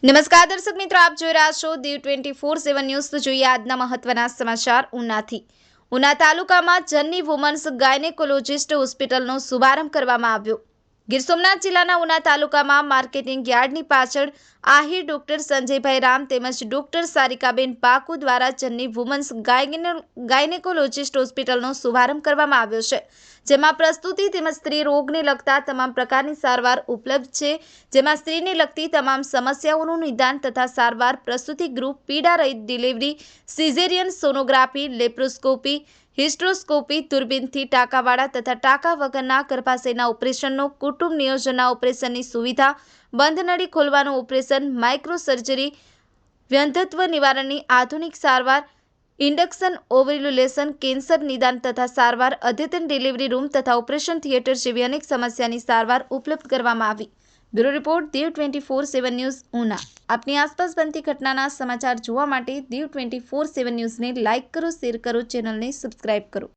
નમસ્કાર દર્શક મિત્રો, આપ જોઈ રહ્યા છો દીવ 24/7 ન્યૂઝ। તો જોઈએ આજના મહત્વના સમાચાર ઉનાથી। ઉના તાલુકામાં જનની વુમન્સ ગાયનેકોલોજીસ્ટ હોસ્પિટલનો શુભારંભ કરવામાં આવ્યો। ગીર સોમનાથ જિલ્લાના ઉના તાલુકામાં માર્કેટિંગ યાર્ડની પાછળ આહિર ડોક્ટર સંજયભાઈ રામ તેમજ ડોક્ટર સારિકાબેન પાકુ દ્વારા જનની વુમન્સ ગાયનેકોલોજીસ્ટ હોસ્પિટલનો શુભારંભ કરવામાં આવ્યો છે, જેમાં પ્રસ્તુતિ તેમજ સ્ત્રી રોગને લગતા તમામ પ્રકારની સારવાર ઉપલબ્ધ છે, જેમાં સ્ત્રીને લગતી તમામ સમસ્યાઓનું નિદાન તથા સારવાર, પ્રસ્તુતિ ગૃહ, પીડા રહિત ડિલિવરી, સિઝેરિયન, સોનોગ્રાફી, લેપ્રોસ્કોપી, હિસ્ટ્રોસ્કોપી, દૂરબીનથી ટાંકાવાળા તથા ટાંકા વગરના ગર્ભાશયના ઓપરેશનનો, કુટુંબ નિયોજનના ઓપરેશનની સુવિધા, બંધ નળી ખોલવાનું ઓપરેશન, માઇક્રો સર્જરી, વ્યંધત્વ નિવારણની આધુનિક સારવાર, ઇન્ડક્શન ઓવ્યુલેશન, કેન્સર નિદાન તથા સારવાર, અદ્યતન ડિલિવરી રૂમ તથા ઓપરેશન થિયેટર જેવી અનેક સમસ્યાની સારવાર ઉપલબ્ધ કરવામાં આવી। Bureau report, Diu 24/7 news, Una. આપની આસપાસ બનતી ઘટનાના સમાચાર જોવા માટે દીવ 24/7 ન્યૂઝને લાઇક કરો, શેર કરો, ચેનલને સબસ્ક્રાઇબ કરો।